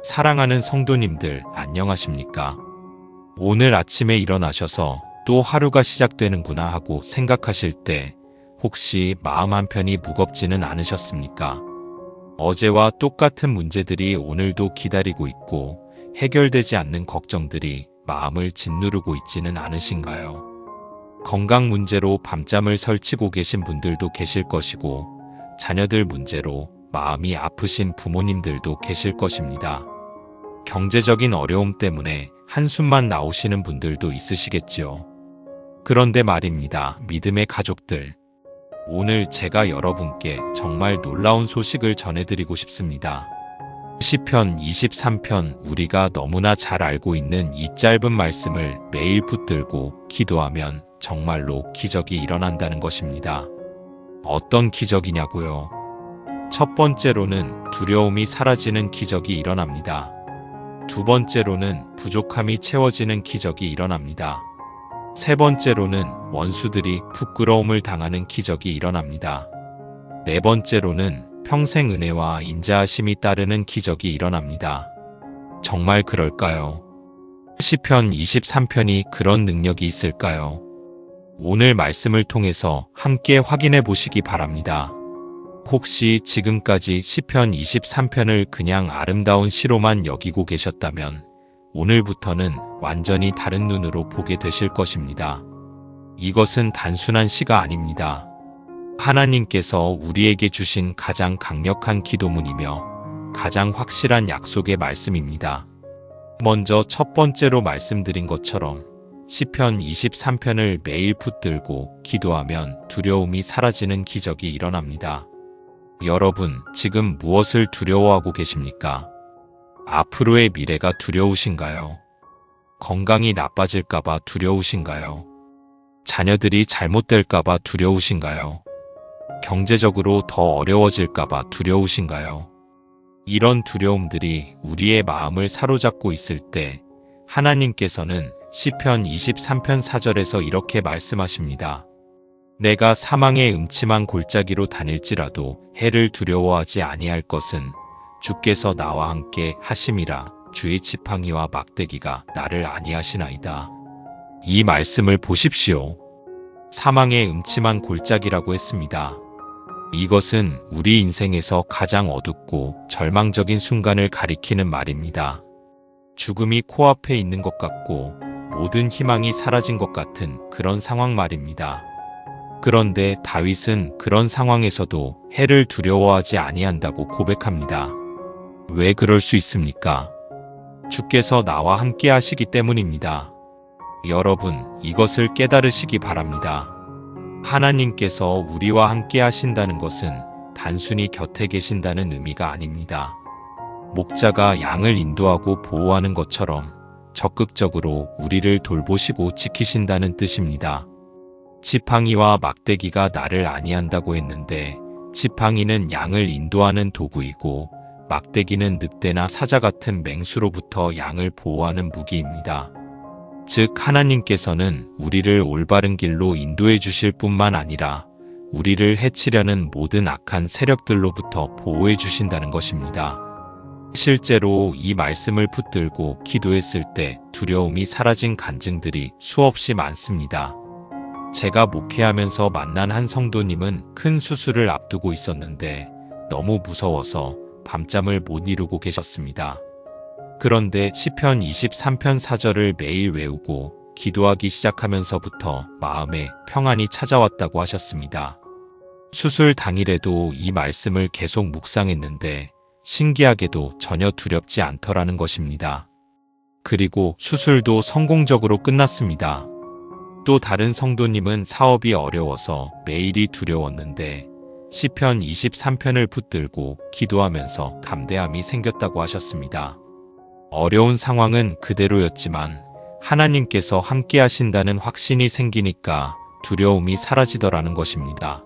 사랑하는 성도님들, 안녕하십니까? 오늘 아침에 일어나셔서 또 하루가 시작되는구나 하고 생각하실 때 혹시 마음 한편이 무겁지는 않으셨습니까? 어제와 똑같은 문제들이 오늘도 기다리고 있고 해결되지 않는 걱정들이 마음을 짓누르고 있지는 않으신가요? 건강 문제로 밤잠을 설치고 계신 분들도 계실 것이고 자녀들 문제로 마음이 아프신 부모님들도 계실 것입니다. 경제적인 어려움 때문에 한숨만 나오시는 분들도 있으시겠지요. 그런데 말입니다, 믿음의 가족들. 오늘 제가 여러분께 정말 놀라운 소식을 전해드리고 싶습니다. 시편 23편, 우리가 너무나 잘 알고 있는 이 짧은 말씀을 매일 붙들고 기도하면 정말로 기적이 일어난다는 것입니다. 어떤 기적이냐고요? 첫 번째로는 두려움이 사라지는 기적이 일어납니다. 두 번째로는 부족함이 채워지는 기적이 일어납니다. 세 번째로는 원수들이 부끄러움을 당하는 기적이 일어납니다. 네 번째로는 평생 은혜와 인자하심이 따르는 기적이 일어납니다. 정말 그럴까요? 시편 23편이 그런 능력이 있을까요? 오늘 말씀을 통해서 함께 확인해 보시기 바랍니다. 혹시 지금까지 시편 23편을 그냥 아름다운 시로만 여기고 계셨다면 오늘부터는 완전히 다른 눈으로 보게 되실 것입니다. 이것은 단순한 시가 아닙니다. 하나님께서 우리에게 주신 가장 강력한 기도문이며 가장 확실한 약속의 말씀입니다. 먼저 첫 번째로 말씀드린 것처럼 시편 23편을 매일 붙들고 기도하면 두려움이 사라지는 기적이 일어납니다. 여러분, 지금 무엇을 두려워하고 계십니까? 앞으로의 미래가 두려우신가요? 건강이 나빠질까봐 두려우신가요? 자녀들이 잘못될까봐 두려우신가요? 경제적으로 더 어려워질까봐 두려우신가요? 이런 두려움들이 우리의 마음을 사로잡고 있을 때 하나님께서는 시편 23편 4절에서 이렇게 말씀하십니다. 내가 사망의 음침한 골짜기로 다닐지라도 해를 두려워하지 아니할 것은 주께서 나와 함께 하심이라. 주의 지팡이와 막대기가 나를 안위하시나이다. 이 말씀을 보십시오. 사망의 음침한 골짜기라고 했습니다. 이것은 우리 인생에서 가장 어둡고 절망적인 순간을 가리키는 말입니다. 죽음이 코앞에 있는 것 같고 모든 희망이 사라진 것 같은 그런 상황 말입니다. 그런데 다윗은 그런 상황에서도 해를 두려워하지 아니한다고 고백합니다. 왜 그럴 수 있습니까? 주께서 나와 함께 하시기 때문입니다. 여러분, 이것을 깨달으시기 바랍니다. 하나님께서 우리와 함께 하신다는 것은 단순히 곁에 계신다는 의미가 아닙니다. 목자가 양을 인도하고 보호하는 것처럼 적극적으로 우리를 돌보시고 지키신다는 뜻입니다. 지팡이와 막대기가 나를 안위한다고 했는데 지팡이는 양을 인도하는 도구이고 막대기는 늑대나 사자 같은 맹수로부터 양을 보호하는 무기입니다. 즉 하나님께서는 우리를 올바른 길로 인도해 주실 뿐만 아니라 우리를 해치려는 모든 악한 세력들로부터 보호해 주신다는 것입니다. 실제로 이 말씀을 붙들고 기도했을 때 두려움이 사라진 간증들이 수없이 많습니다. 제가 목회하면서 만난 한 성도님은 큰 수술을 앞두고 있었는데 너무 무서워서 밤잠을 못 이루고 계셨습니다. 그런데 시편 23편 4절을 매일 외우고 기도하기 시작하면서부터 마음에 평안이 찾아왔다고 하셨습니다. 수술 당일에도 이 말씀을 계속 묵상했는데 신기하게도 전혀 두렵지 않더라는 것입니다. 그리고 수술도 성공적으로 끝났습니다. 또 다른 성도님은 사업이 어려워서 매일이 두려웠는데 시편 23편을 붙들고 기도하면서 담대함이 생겼다고 하셨습니다. 어려운 상황은 그대로였지만 하나님께서 함께 하신다는 확신이 생기니까 두려움이 사라지더라는 것입니다.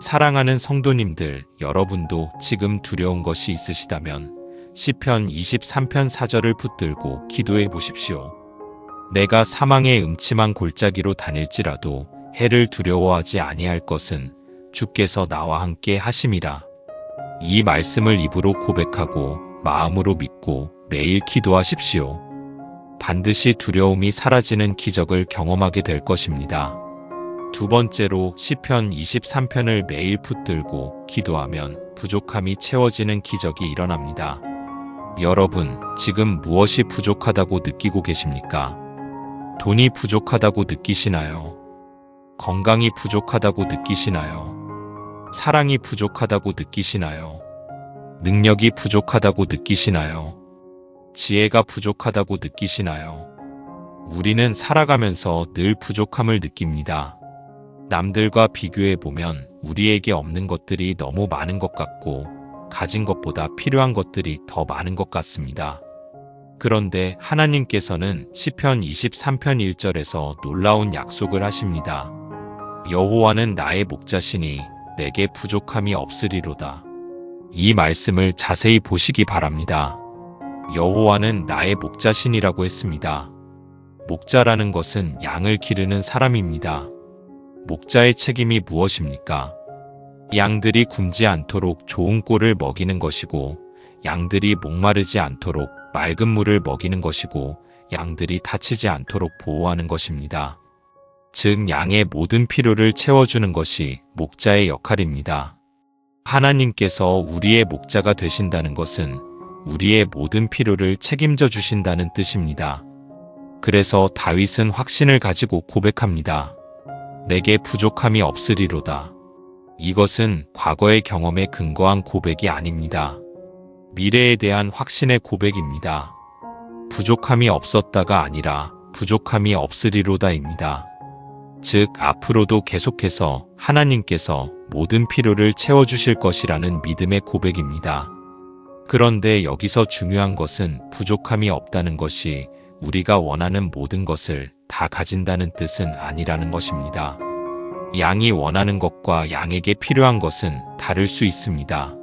사랑하는 성도님들, 여러분도 지금 두려운 것이 있으시다면 시편 23편 4절을 붙들고 기도해 보십시오. 내가 사망의 음침한 골짜기로 다닐지라도 해를 두려워하지 아니할 것은 주께서 나와 함께 하심이라. 이 말씀을 입으로 고백하고 마음으로 믿고 매일 기도하십시오. 반드시 두려움이 사라지는 기적을 경험하게 될 것입니다. 두 번째로 시편 23편을 매일 붙들고 기도하면 부족함이 채워지는 기적이 일어납니다. 여러분, 지금 무엇이 부족하다고 느끼고 계십니까? 돈이 부족하다고 느끼시나요? 건강이 부족하다고 느끼시나요? 사랑이 부족하다고 느끼시나요? 능력이 부족하다고 느끼시나요? 지혜가 부족하다고 느끼시나요? 우리는 살아가면서 늘 부족함을 느낍니다. 남들과 비교해 보면 우리에게 없는 것들이 너무 많은 것 같고 가진 것보다 필요한 것들이 더 많은 것 같습니다. 그런데 하나님께서는 시편 23편 1절에서 놀라운 약속을 하십니다. 여호와는 나의 목자시니 내게 부족함이 없으리로다. 이 말씀을 자세히 보시기 바랍니다. 여호와는 나의 목자신이라고 했습니다. 목자라는 것은 양을 기르는 사람입니다. 목자의 책임이 무엇입니까? 양들이 굶지 않도록 좋은 꼴을 먹이는 것이고, 양들이 목마르지 않도록 맑은 물을 먹이는 것이고, 양들이 다치지 않도록 보호하는 것입니다. 즉, 양의 모든 필요를 채워주는 것이 목자의 역할입니다. 하나님께서 우리의 목자가 되신다는 것은 우리의 모든 필요를 책임져 주신다는 뜻입니다. 그래서 다윗은 확신을 가지고 고백합니다. 내게 부족함이 없으리로다. 이것은 과거의 경험에 근거한 고백이 아닙니다. 미래에 대한 확신의 고백입니다. 부족함이 없었다가 아니라 부족함이 없으리로다입니다. 즉, 앞으로도 계속해서 하나님께서 모든 필요를 채워주실 것이라는 믿음의 고백입니다. 그런데 여기서 중요한 것은 부족함이 없다는 것이 우리가 원하는 모든 것을 다 가진다는 뜻은 아니라는 것입니다. 양이 원하는 것과 양에게 필요한 것은 다를 수 있습니다.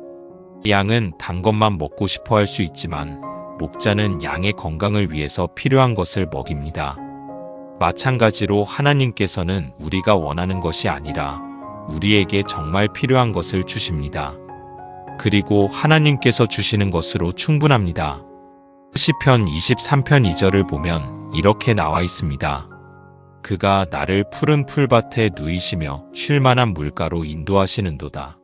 양은 단 것만 먹고 싶어 할 수 있지만 목자는 양의 건강을 위해서 필요한 것을 먹입니다. 마찬가지로 하나님께서는 우리가 원하는 것이 아니라 우리에게 정말 필요한 것을 주십니다. 그리고 하나님께서 주시는 것으로 충분합니다. 시편 23편 2절을 보면 이렇게 나와 있습니다. 그가 나를 푸른 풀밭에 누이시며 쉴만한 물가로 인도하시는도다.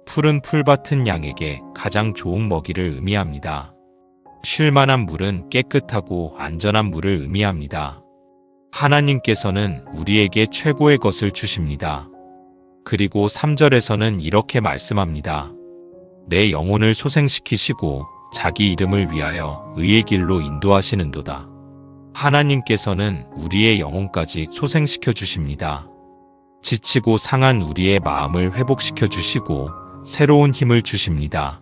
푸른 풀밭은 양에게 가장 좋은 먹이를 의미합니다. 쉴만한 물은 깨끗하고 안전한 물을 의미합니다. 하나님께서는 우리에게 최고의 것을 주십니다. 그리고 3절에서는 이렇게 말씀합니다. 내 영혼을 소생시키시고 자기 이름을 위하여 의의 길로 인도하시는도다. 하나님께서는 우리의 영혼까지 소생시켜 주십니다. 지치고 상한 우리의 마음을 회복시켜 주시고 새로운 힘을 주십니다.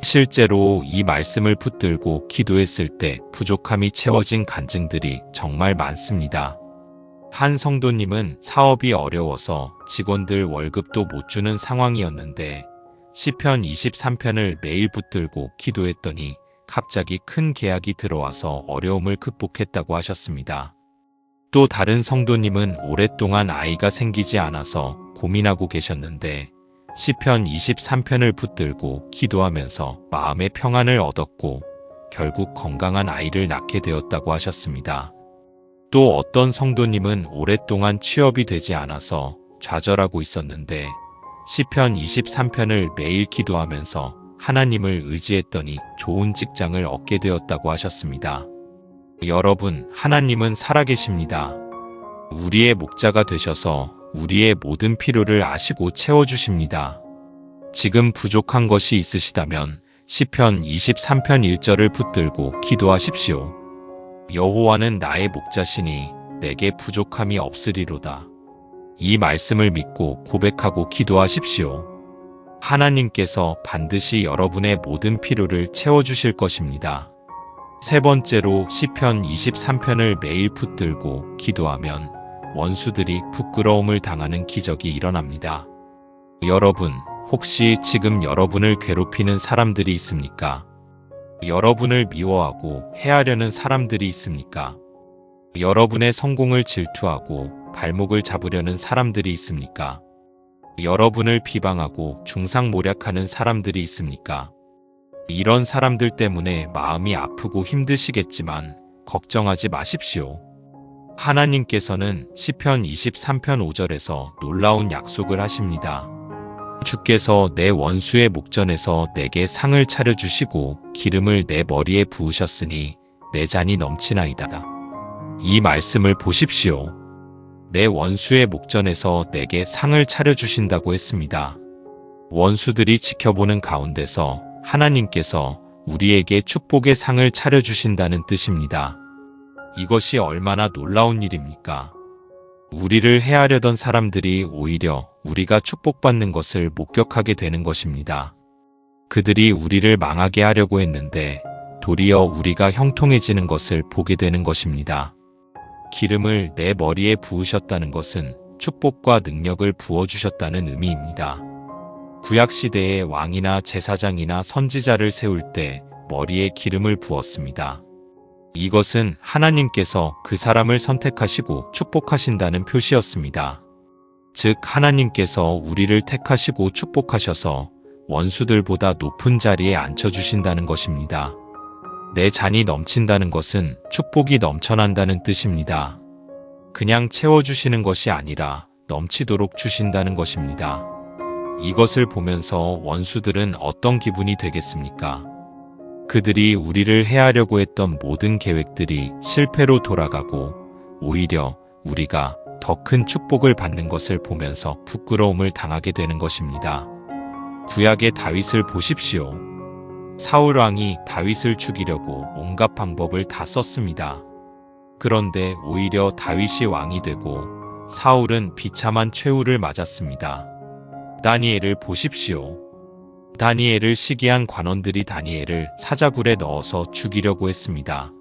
실제로 이 말씀을 붙들고 기도했을 때 부족함이 채워진 간증들이 정말 많습니다. 한 성도님은 사업이 어려워서 직원들 월급도 못 주는 상황이었는데 시편 23편을 매일 붙들고 기도했더니 갑자기 큰 계약이 들어와서 어려움을 극복했다고 하셨습니다. 또 다른 성도님은 오랫동안 아이가 생기지 않아서 고민하고 계셨는데 시편 23편을 붙들고 기도하면서 마음의 평안을 얻었고 결국 건강한 아이를 낳게 되었다고 하셨습니다. 또 어떤 성도님은 오랫동안 취업이 되지 않아서 좌절하고 있었는데 시편 23편을 매일 기도하면서 하나님을 의지했더니 좋은 직장을 얻게 되었다고 하셨습니다. 여러분, 하나님은 살아계십니다. 우리의 목자가 되셔서 우리의 모든 필요를 아시고 채워주십니다. 지금 부족한 것이 있으시다면 시편 23편 1절을 붙들고 기도하십시오. 여호와는 나의 목자시니 내게 부족함이 없으리로다. 이 말씀을 믿고 고백하고 기도하십시오. 하나님께서 반드시 여러분의 모든 필요를 채워주실 것입니다. 세 번째로 시편 23편을 매일 붙들고 기도하면 원수들이 부끄러움을 당하는 기적이 일어납니다. 여러분, 혹시 지금 여러분을 괴롭히는 사람들이 있습니까? 여러분을 미워하고 해하려는 사람들이 있습니까? 여러분의 성공을 질투하고 발목을 잡으려는 사람들이 있습니까? 여러분을 비방하고 중상모략하는 사람들이 있습니까? 이런 사람들 때문에 마음이 아프고 힘드시겠지만 걱정하지 마십시오. 하나님께서는 시편 23편 5절에서 놀라운 약속을 하십니다. 주께서 내 원수의 목전에서 내게 상을 차려주시고 기름을 내 머리에 부으셨으니 내 잔이 넘치나이다. 이 말씀을 보십시오. 내 원수의 목전에서 내게 상을 차려주신다고 했습니다. 원수들이 지켜보는 가운데서 하나님께서 우리에게 축복의 상을 차려주신다는 뜻입니다. 이것이 얼마나 놀라운 일입니까? 우리를 해하려던 사람들이 오히려 우리가 축복받는 것을 목격하게 되는 것입니다. 그들이 우리를 망하게 하려고 했는데 도리어 우리가 형통해지는 것을 보게 되는 것입니다. 기름을 내 머리에 부으셨다는 것은 축복과 능력을 부어주셨다는 의미입니다. 구약시대의 왕이나 제사장이나 선지자를 세울 때 머리에 기름을 부었습니다. 이것은 하나님께서 그 사람을 선택하시고 축복하신다는 표시였습니다. 즉 하나님께서 우리를 택하시고 축복하셔서 원수들보다 높은 자리에 앉혀주신다는 것입니다. 내 잔이 넘친다는 것은 축복이 넘쳐난다는 뜻입니다. 그냥 채워주시는 것이 아니라 넘치도록 주신다는 것입니다. 이것을 보면서 원수들은 어떤 기분이 되겠습니까? 그들이 우리를 해하려고 했던 모든 계획들이 실패로 돌아가고 오히려 우리가 더 큰 축복을 받는 것을 보면서 부끄러움을 당하게 되는 것입니다. 구약의 다윗을 보십시오. 사울 왕이 다윗을 죽이려고 온갖 방법을 다 썼습니다. 그런데 오히려 다윗이 왕이 되고 사울은 비참한 최후를 맞았습니다. 다니엘을 보십시오. 다니엘을 시기한 관원들이 다니엘을 사자굴에 넣어서 죽이려고 했습니다.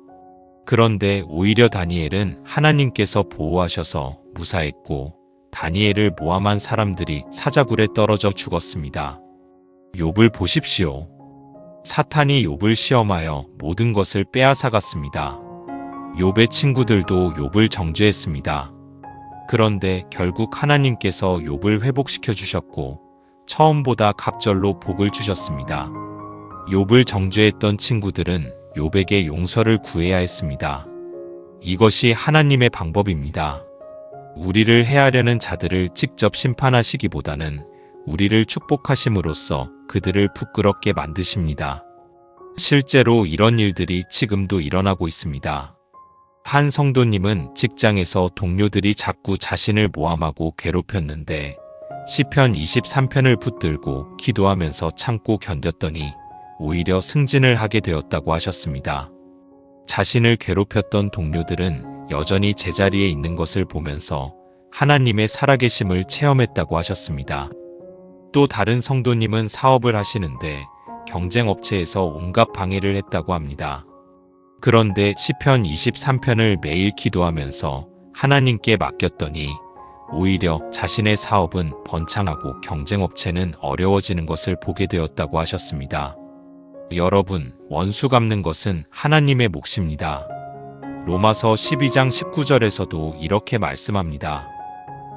그런데 오히려 다니엘은 하나님께서 보호하셔서 무사했고 다니엘을 모함한 사람들이 사자굴에 떨어져 죽었습니다. 욥을 보십시오. 사탄이 욥을 시험하여 모든 것을 빼앗아갔습니다. 욥의 친구들도 욥을 정죄했습니다. 그런데 결국 하나님께서 욥을 회복시켜 주셨고 처음보다 갑절로 복을 주셨습니다. 욥을 정죄했던 친구들은 욥에게 용서를 구해야 했습니다. 이것이 하나님의 방법입니다. 우리를 해하려는 자들을 직접 심판하시기보다는 우리를 축복하심으로써 그들을 부끄럽게 만드십니다. 실제로 이런 일들이 지금도 일어나고 있습니다. 한 성도님은 직장에서 동료들이 자꾸 자신을 모함하고 괴롭혔는데 시편 23편을 붙들고 기도하면서 참고 견뎠더니 오히려 승진을 하게 되었다고 하셨습니다. 자신을 괴롭혔던 동료들은 여전히 제자리에 있는 것을 보면서 하나님의 살아계심을 체험했다고 하셨습니다. 또 다른 성도님은 사업을 하시는데 경쟁업체에서 온갖 방해를 했다고 합니다. 그런데 시편 23편을 매일 기도하면서 하나님께 맡겼더니 오히려 자신의 사업은 번창하고 경쟁업체는 어려워지는 것을 보게 되었다고 하셨습니다. 여러분, 원수 갚는 것은 하나님의 몫입니다. 로마서 12장 19절에서도 이렇게 말씀합니다.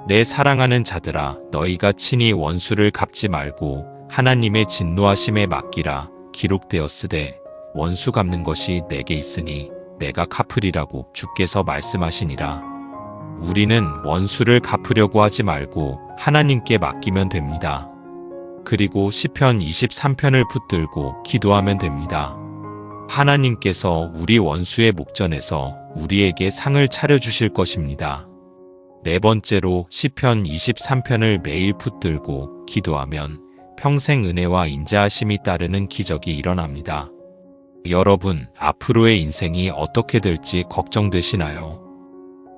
내 사랑하는 자들아, 너희가 친히 원수를 갚지 말고 하나님의 진노하심에 맡기라. 기록되었으되 원수 갚는 것이 내게 있으니 내가 갚으리라고 주께서 말씀하시니라. 우리는 원수를 갚으려고 하지 말고 하나님께 맡기면 됩니다. 그리고 시편 23편을 붙들고 기도하면 됩니다. 하나님께서 우리 원수의 목전에서 우리에게 상을 차려주실 것입니다. 네 번째로 시편 23편을 매일 붙들고 기도하면 평생 은혜와 인자하심이 따르는 기적이 일어납니다. 여러분, 앞으로의 인생이 어떻게 될지 걱정되시나요?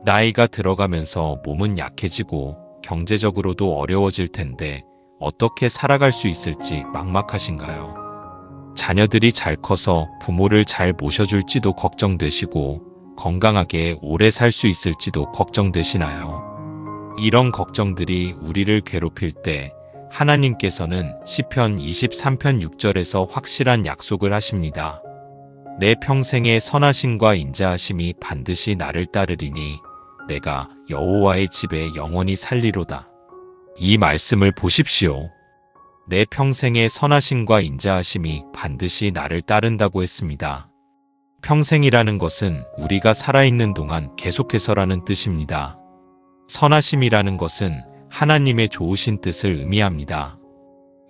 나이가 들어가면서 몸은 약해지고 경제적으로도 어려워질 텐데 어떻게 살아갈 수 있을지 막막하신가요? 자녀들이 잘 커서 부모를 잘 모셔줄지도 걱정되시고 건강하게 오래 살 수 있을지도 걱정되시나요? 이런 걱정들이 우리를 괴롭힐 때 하나님께서는 시편 23편 6절에서 확실한 약속을 하십니다. 내 평생의 선하심과 인자하심이 반드시 나를 따르리니 내가 여호와의 집에 영원히 살리로다. 이 말씀을 보십시오. 내 평생의 선하심과 인자하심이 반드시 나를 따른다고 했습니다. 평생이라는 것은 우리가 살아있는 동안 계속해서라는 뜻입니다. 선하심이라는 것은 하나님의 좋으신 뜻을 의미합니다.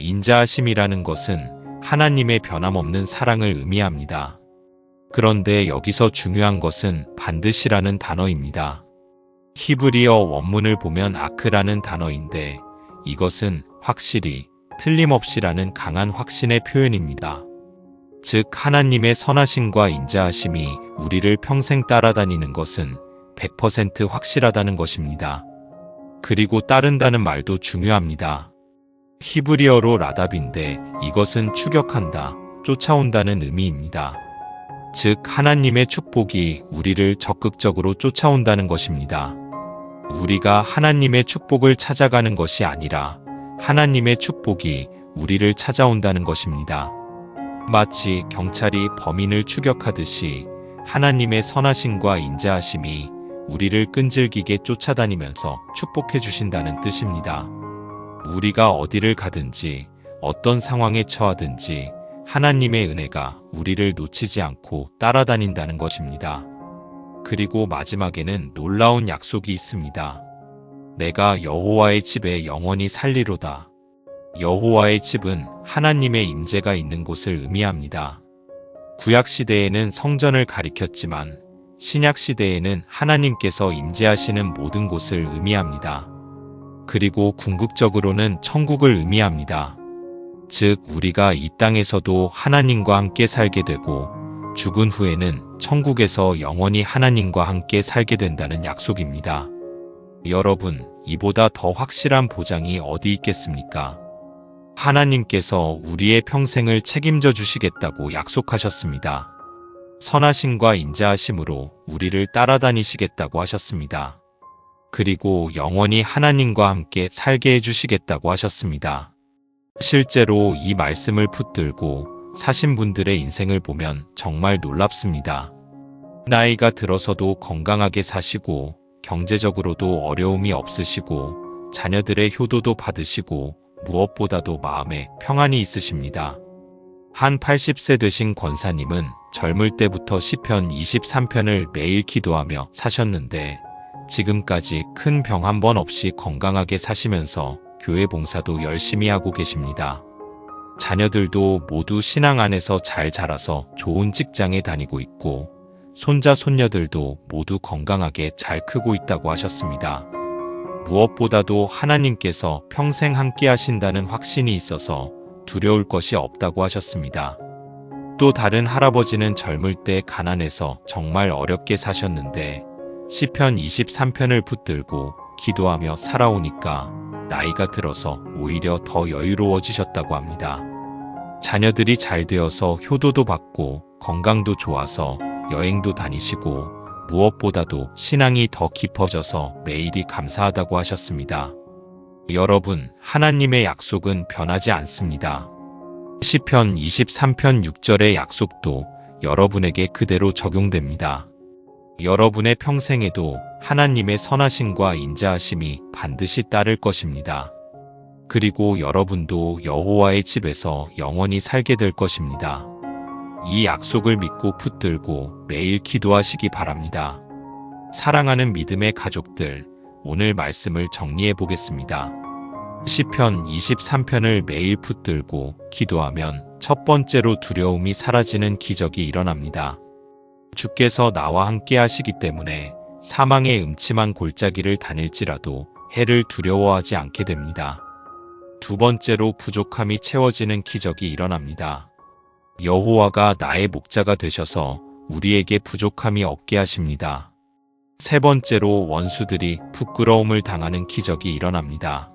인자하심이라는 것은 하나님의 변함없는 사랑을 의미합니다. 그런데 여기서 중요한 것은 반드시라는 단어입니다. 히브리어 원문을 보면 아크라는 단어인데 이것은 확실히, 틀림없이라는 강한 확신의 표현입니다. 즉 하나님의 선하심과 인자하심이 우리를 평생 따라다니는 것은 100% 확실하다는 것입니다. 그리고 따른다는 말도 중요합니다. 히브리어로 라답인데 이것은 추격한다, 쫓아온다는 의미입니다. 즉 하나님의 축복이 우리를 적극적으로 쫓아온다는 것입니다. 우리가 하나님의 축복을 찾아가는 것이 아니라 하나님의 축복이 우리를 찾아온다는 것입니다. 마치 경찰이 범인을 추격하듯이 하나님의 선하심과 인자하심이 우리를 끈질기게 쫓아다니면서 축복해 주신다는 뜻입니다. 우리가 어디를 가든지 어떤 상황에 처하든지 하나님의 은혜가 우리를 놓치지 않고 따라다닌다는 것입니다. 그리고 마지막에는 놀라운 약속이 있습니다. 내가 여호와의 집에 영원히 살리로다. 여호와의 집은 하나님의 임재가 있는 곳을 의미합니다. 구약시대에는 성전을 가리켰지만 신약시대에는 하나님께서 임재하시는 모든 곳을 의미합니다. 그리고 궁극적으로는 천국을 의미합니다. 즉 우리가 이 땅에서도 하나님과 함께 살게 되고 죽은 후에는 천국에서 영원히 하나님과 함께 살게 된다는 약속입니다. 여러분, 이보다 더 확실한 보장이 어디 있겠습니까? 하나님께서 우리의 평생을 책임져 주시겠다고 약속하셨습니다. 선하심과 인자하심으로 우리를 따라다니시겠다고 하셨습니다. 그리고 영원히 하나님과 함께 살게 해주시겠다고 하셨습니다. 실제로 이 말씀을 붙들고 사신 분들의 인생을 보면 정말 놀랍습니다. 나이가 들어서도 건강하게 사시고 경제적으로도 어려움이 없으시고 자녀들의 효도도 받으시고 무엇보다도 마음에 평안이 있으십니다. 한 80세 되신 권사님은 젊을 때부터 시편 23편을 매일 기도하며 사셨는데 지금까지 큰 병 한 번 없이 건강하게 사시면서 교회 봉사도 열심히 하고 계십니다. 자녀들도 모두 신앙 안에서 잘 자라서 좋은 직장에 다니고 있고 손자 손녀들도 모두 건강하게 잘 크고 있다고 하셨습니다. 무엇보다도 하나님께서 평생 함께 하신다는 확신이 있어서 두려울 것이 없다고 하셨습니다. 또 다른 할아버지는 젊을 때 가난해서 정말 어렵게 사셨는데 시편 23편을 붙들고 기도하며 살아오니까 나이가 들어서 오히려 더 여유로워지셨다고 합니다. 자녀들이 잘 되어서 효도도 받고 건강도 좋아서 여행도 다니시고 무엇보다도 신앙이 더 깊어져서 매일이 감사하다고 하셨습니다. 여러분, 하나님의 약속은 변하지 않습니다. 시편 23편 6절의 약속도 여러분에게 그대로 적용됩니다. 여러분의 평생에도 하나님의 선하심과 인자하심이 반드시 따를 것입니다. 그리고 여러분도 여호와의 집에서 영원히 살게 될 것입니다. 이 약속을 믿고 붙들고 매일 기도하시기 바랍니다. 사랑하는 믿음의 가족들, 오늘 말씀을 정리해 보겠습니다. 시편 23편을 매일 붙들고 기도하면 첫 번째로 두려움이 사라지는 기적이 일어납니다. 주께서 나와 함께 하시기 때문에 사망의 음침한 골짜기를 다닐지라도 해를 두려워하지 않게 됩니다. 두 번째로 부족함이 채워지는 기적이 일어납니다. 여호와가 나의 목자가 되셔서 우리에게 부족함이 없게 하십니다. 세 번째로 원수들이 부끄러움을 당하는 기적이 일어납니다.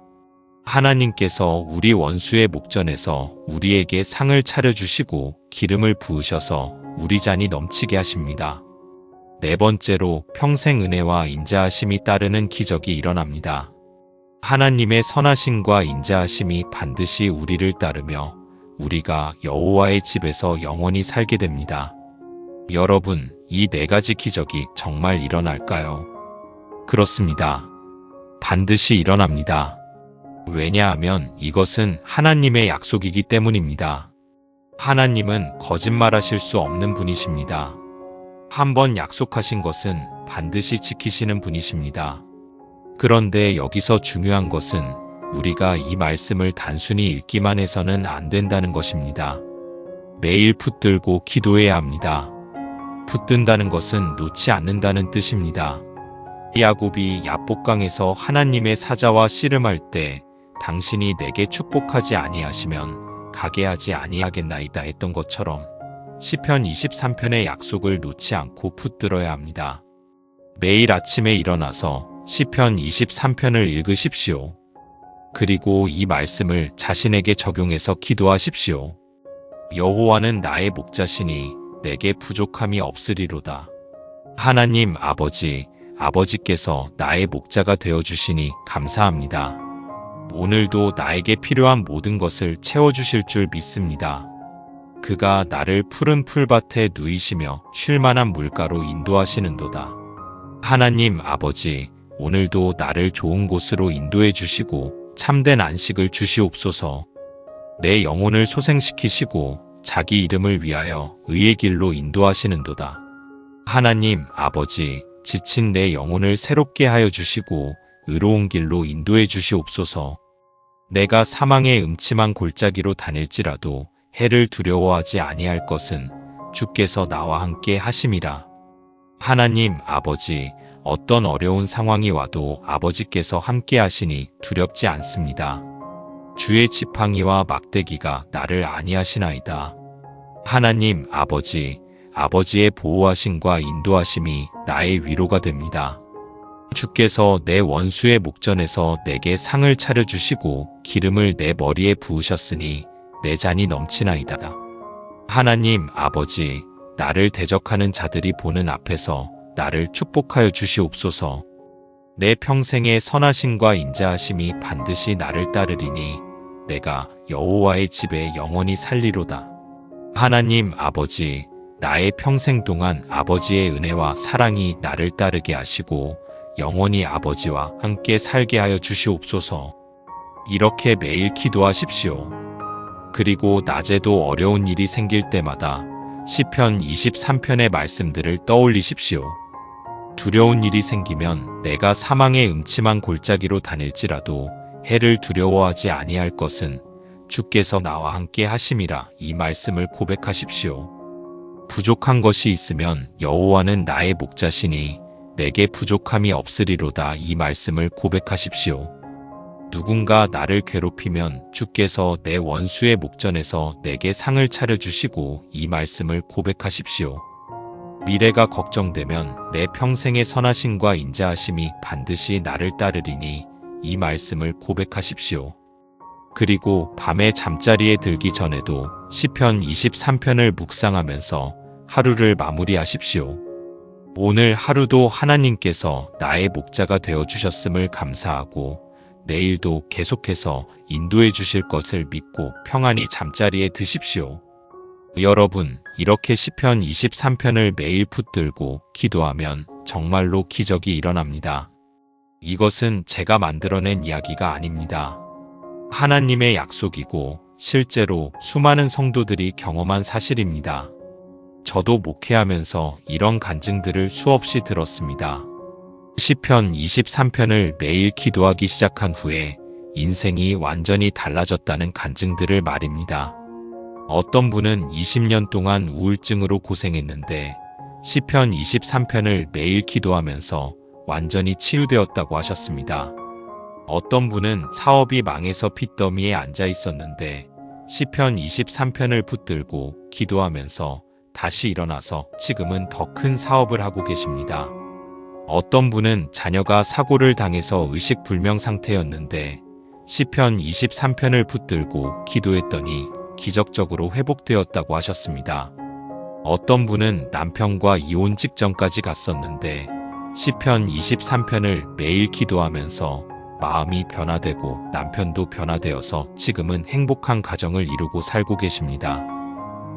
하나님께서 우리 원수의 목전에서 우리에게 상을 차려주시고 기름을 부으셔서 우리 잔이 넘치게 하십니다. 네 번째로 평생 은혜와 인자하심이 따르는 기적이 일어납니다. 하나님의 선하심과 인자하심이 반드시 우리를 따르며 우리가 여호와의 집에서 영원히 살게 됩니다. 여러분, 이 네 가지 기적이 정말 일어날까요? 그렇습니다. 반드시 일어납니다. 왜냐하면 이것은 하나님의 약속이기 때문입니다. 하나님은 거짓말하실 수 없는 분이십니다. 한번 약속하신 것은 반드시 지키시는 분이십니다. 그런데 여기서 중요한 것은 우리가 이 말씀을 단순히 읽기만 해서는 안 된다는 것입니다. 매일 붙들고 기도해야 합니다. 붙든다는 것은 놓지 않는다는 뜻입니다. 야곱이 야복강에서 하나님의 사자와 씨름할 때 당신이 내게 축복하지 아니하시면 가게 하지 아니하겠나이다 했던 것처럼 시편 23편의 약속을 놓지 않고 붙들어야 합니다. 매일 아침에 일어나서 시편 23편을 읽으십시오. 그리고 이 말씀을 자신에게 적용해서 기도하십시오. 여호와는 나의 목자시니 내게 부족함이 없으리로다. 하나님 아버지께서 나의 목자가 되어주시니 감사합니다. 오늘도 나에게 필요한 모든 것을 채워주실 줄 믿습니다. 그가 나를 푸른 풀밭에 누이시며 쉴만한 물가로 인도하시는도다. 하나님 아버지, 오늘도 나를 좋은 곳으로 인도해 주시고 참된 안식을 주시옵소서. 내 영혼을 소생시키시고 자기 이름을 위하여 의의 길로 인도하시는도다. 하나님 아버지, 지친 내 영혼을 새롭게 하여 주시고 의로운 길로 인도해 주시옵소서. 내가 사망의 음침한 골짜기로 다닐지라도 해를 두려워하지 아니할 것은 주께서 나와 함께 하심이라. 하나님 아버지, 어떤 어려운 상황이 와도 아버지께서 함께 하시니 두렵지 않습니다. 주의 지팡이와 막대기가 나를 안위하시나이다. 하나님 아버지의 보호하심과 인도하심이 나의 위로가 됩니다. 주께서 내 원수의 목전에서 내게 상을 차려주시고 기름을 내 머리에 부으셨으니 내 잔이 넘치나이다. 하나님 아버지, 나를 대적하는 자들이 보는 앞에서 나를 축복하여 주시옵소서. 내 평생의 선하심과 인자하심이 반드시 나를 따르리니 내가 여호와의 집에 영원히 살리로다. 하나님 아버지, 나의 평생 동안 아버지의 은혜와 사랑이 나를 따르게 하시고 영원히 아버지와 함께 살게 하여 주시옵소서. 이렇게 매일 기도하십시오. 그리고 낮에도 어려운 일이 생길 때마다 시편 23편의 말씀들을 떠올리십시오. 두려운 일이 생기면 내가 사망의 음침한 골짜기로 다닐지라도 해를 두려워하지 아니할 것은 주께서 나와 함께 하심이라. 이 말씀을 고백하십시오. 부족한 것이 있으면 여호와는 나의 목자시니 내게 부족함이 없으리로다. 이 말씀을 고백하십시오. 누군가 나를 괴롭히면 주께서 내 원수의 목전에서 내게 상을 차려주시고 이 말씀을 고백하십시오. 미래가 걱정되면 내 평생의 선하심과 인자하심이 반드시 나를 따르리니 이 말씀을 고백하십시오. 그리고 밤에 잠자리에 들기 전에도 시편 23편을 묵상하면서 하루를 마무리하십시오. 오늘 하루도 하나님께서 나의 목자가 되어주셨음을 감사하고 내일도 계속해서 인도해 주실 것을 믿고 평안히 잠자리에 드십시오. 여러분, 이렇게 시편 23편을 매일 붙들고 기도하면 정말로 기적이 일어납니다. 이것은 제가 만들어낸 이야기가 아닙니다. 하나님의 약속이고 실제로 수많은 성도들이 경험한 사실입니다. 저도 목회하면서 이런 간증들을 수없이 들었습니다. 시편 23편을 매일 기도하기 시작한 후에 인생이 완전히 달라졌다는 간증들을 말입니다. 어떤 분은 20년 동안 우울증으로 고생했는데 시편 23편을 매일 기도하면서 완전히 치유되었다고 하셨습니다. 어떤 분은 사업이 망해서 빚더미에 앉아 있었는데 시편 23편을 붙들고 기도하면서 다시 일어나서 지금은 더 큰 사업을 하고 계십니다. 어떤 분은 자녀가 사고를 당해서 의식불명 상태였는데 시편 23편을 붙들고 기도했더니 기적적으로 회복되었다고 하셨습니다. 어떤 분은 남편과 이혼 직전까지 갔었는데 시편 23편을 매일 기도하면서 마음이 변화되고 남편도 변화되어서 지금은 행복한 가정을 이루고 살고 계십니다.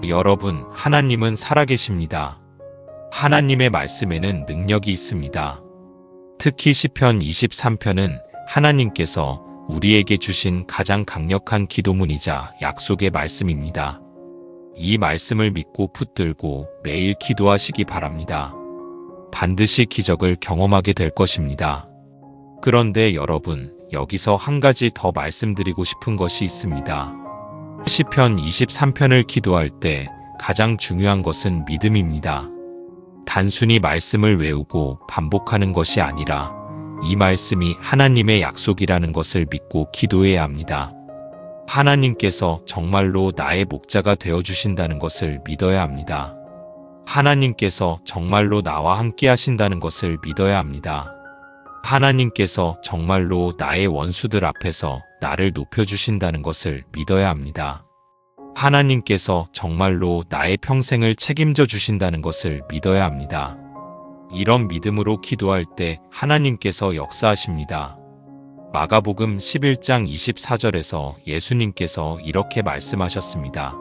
여러분, 하나님은 살아계십니다. 하나님의 말씀에는 능력이 있습니다. 특히 시편 23편은 하나님께서 우리에게 주신 가장 강력한 기도문이자 약속의 말씀입니다. 이 말씀을 믿고 붙들고 매일 기도하시기 바랍니다. 반드시 기적을 경험하게 될 것입니다. 그런데 여러분, 여기서 한 가지 더 말씀드리고 싶은 것이 있습니다. 시편 23편을 기도할 때 가장 중요한 것은 믿음입니다. 단순히 말씀을 외우고 반복하는 것이 아니라 이 말씀이 하나님의 약속이라는 것을 믿고 기도해야 합니다. 하나님께서 정말로 나의 목자가 되어주신다는 것을 믿어야 합니다. 하나님께서 정말로 나와 함께 하신다는 것을 믿어야 합니다. 하나님께서 정말로 나의 원수들 앞에서 나를 높여주신다는 것을 믿어야 합니다. 하나님께서 정말로 나의 평생을 책임져 주신다는 것을 믿어야 합니다. 이런 믿음으로 기도할 때 하나님께서 역사하십니다. 마가복음 11장 24절에서 예수님께서 이렇게 말씀하셨습니다.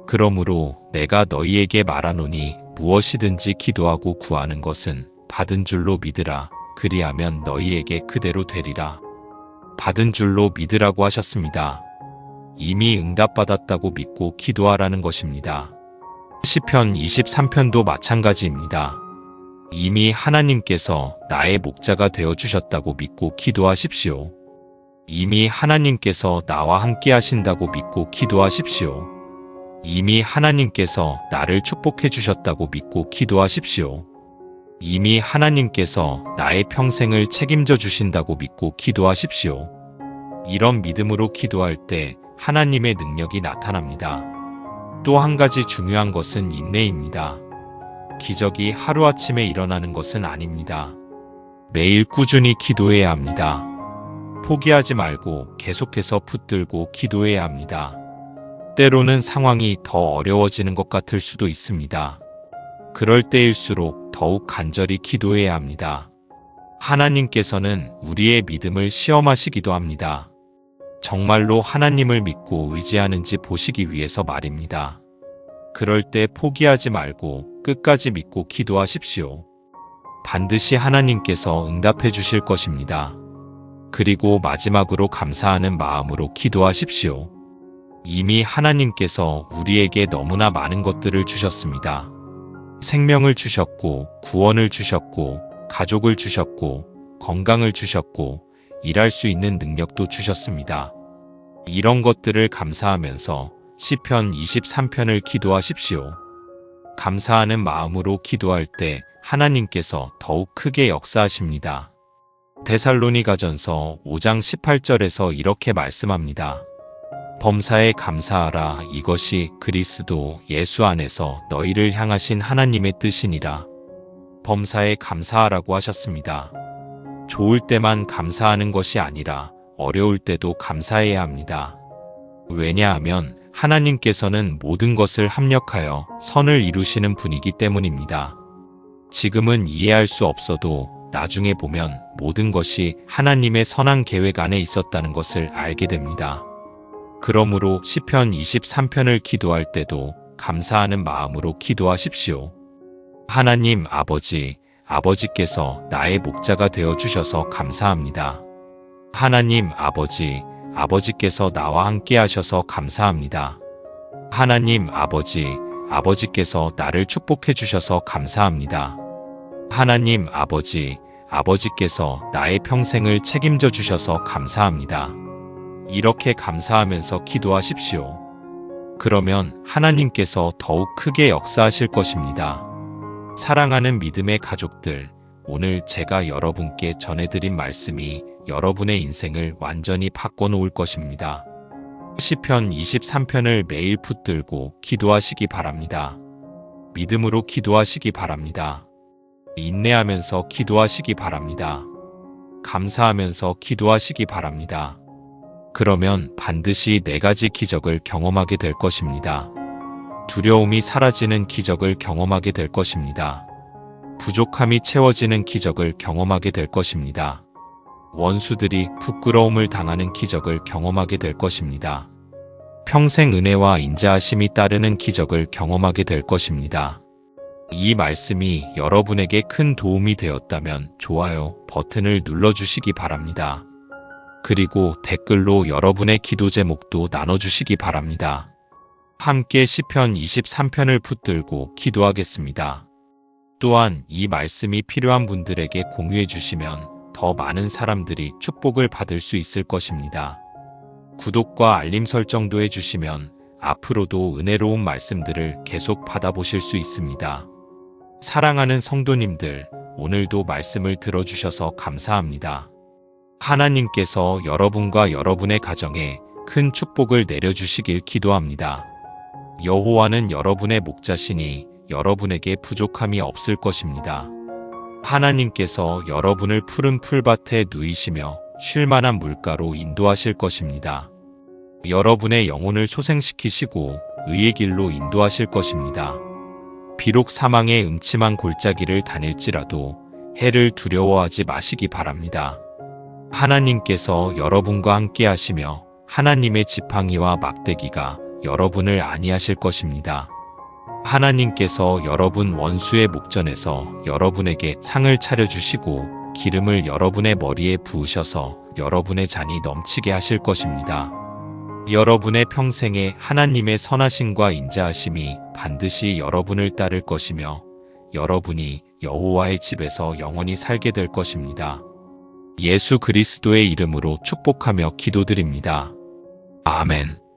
그러므로 내가 너희에게 말하노니 무엇이든지 기도하고 구하는 것은 받은 줄로 믿으라. 그리하면 너희에게 그대로 되리라. 받은 줄로 믿으라고 하셨습니다. 이미 응답받았다고 믿고 기도하라는 것입니다. 시편 23편도 마찬가지입니다. 이미 하나님께서 나의 목자가 되어주셨다고 믿고 기도하십시오. 이미 하나님께서 나와 함께 하신다고 믿고 기도하십시오. 이미 하나님께서 나를 축복해 주셨다고 믿고 기도하십시오. 이미 하나님께서 나의 평생을 책임져 주신다고 믿고 기도하십시오. 이런 믿음으로 기도할 때 하나님의 능력이 나타납니다. 또 한 가지 중요한 것은 인내입니다. 기적이 하루아침에 일어나는 것은 아닙니다. 매일 꾸준히 기도해야 합니다. 포기하지 말고 계속해서 붙들고 기도해야 합니다. 때로는 상황이 더 어려워지는 것 같을 수도 있습니다. 그럴 때일수록 더욱 간절히 기도해야 합니다. 하나님께서는 우리의 믿음을 시험하시기도 합니다. 정말로 하나님을 믿고 의지하는지 보시기 위해서 말입니다. 그럴 때 포기하지 말고 끝까지 믿고 기도하십시오. 반드시 하나님께서 응답해 주실 것입니다. 그리고 마지막으로 감사하는 마음으로 기도하십시오. 이미 하나님께서 우리에게 너무나 많은 것들을 주셨습니다. 생명을 주셨고, 구원을 주셨고, 가족을 주셨고, 건강을 주셨고, 일할 수 있는 능력도 주셨습니다. 이런 것들을 감사하면서 시편 23편을 기도하십시오. 감사하는 마음으로 기도할 때 하나님께서 더욱 크게 역사하십니다. 데살로니가전서 5장 18절에서 이렇게 말씀합니다. 범사에 감사하라. 이것이 그리스도 예수 안에서 너희를 향하신 하나님의 뜻이니라. 범사에 감사하라고 하셨습니다. 좋을 때만 감사하는 것이 아니라 어려울 때도 감사해야 합니다. 왜냐하면 하나님께서는 모든 것을 합력하여 선을 이루시는 분이기 때문입니다. 지금은 이해할 수 없어도 나중에 보면 모든 것이 하나님의 선한 계획 안에 있었다는 것을 알게 됩니다. 그러므로 시편 23편을 기도할 때도 감사하는 마음으로 기도하십시오. 하나님 아버지께서 나의 목자가 되어 주셔서 감사합니다. 하나님 아버지께서 나와 함께 하셔서 감사합니다. 하나님 아버지께서 나를 축복해 주셔서 감사합니다. 하나님 아버지께서 나의 평생을 책임져 주셔서 감사합니다. 이렇게 감사하면서 기도하십시오. 그러면 하나님께서 더욱 크게 역사하실 것입니다. 사랑하는 믿음의 가족들, 오늘 제가 여러분께 전해드린 말씀이 여러분의 인생을 완전히 바꿔놓을 것입니다. 시편 23편을 매일 붙들고 기도하시기 바랍니다. 믿음으로 기도하시기 바랍니다. 인내하면서 기도하시기 바랍니다. 감사하면서 기도하시기 바랍니다. 그러면 반드시 4가지 기적을 경험하게 될 것입니다. 두려움이 사라지는 기적을 경험하게 될 것입니다. 부족함이 채워지는 기적을 경험하게 될 것입니다. 원수들이 부끄러움을 당하는 기적을 경험하게 될 것입니다. 평생 은혜와 인자하심이 따르는 기적을 경험하게 될 것입니다. 이 말씀이 여러분에게 큰 도움이 되었다면 좋아요 버튼을 눌러주시기 바랍니다. 그리고 댓글로 여러분의 기도 제목도 나눠주시기 바랍니다. 함께 시편 23편을 붙들고 기도하겠습니다. 또한 이 말씀이 필요한 분들에게 공유해 주시면 더 많은 사람들이 축복을 받을 수 있을 것입니다. 구독과 알림 설정도 해주시면 앞으로도 은혜로운 말씀들을 계속 받아보실 수 있습니다. 사랑하는 성도님들, 오늘도 말씀을 들어주셔서 감사합니다. 하나님께서 여러분과 여러분의 가정에 큰 축복을 내려주시길 기도합니다. 여호와는 여러분의 목자시니 여러분에게 부족함이 없을 것입니다. 하나님께서 여러분을 푸른 풀밭에 누이시며 쉴만한 물가로 인도하실 것입니다. 여러분의 영혼을 소생시키시고 의의 길로 인도하실 것입니다. 비록 사망의 음침한 골짜기를 다닐지라도 해를 두려워하지 마시기 바랍니다. 하나님께서 여러분과 함께 하시며 하나님의 지팡이와 막대기가 여러분을 안위하실 것입니다. 하나님께서 여러분 원수의 목전에서 여러분에게 상을 차려주시고 기름을 여러분의 머리에 부으셔서 여러분의 잔이 넘치게 하실 것입니다. 여러분의 평생에 하나님의 선하심과 인자하심이 반드시 여러분을 따를 것이며 여러분이 여호와의 집에서 영원히 살게 될 것입니다. 예수 그리스도의 이름으로 축복하며 기도드립니다. 아멘.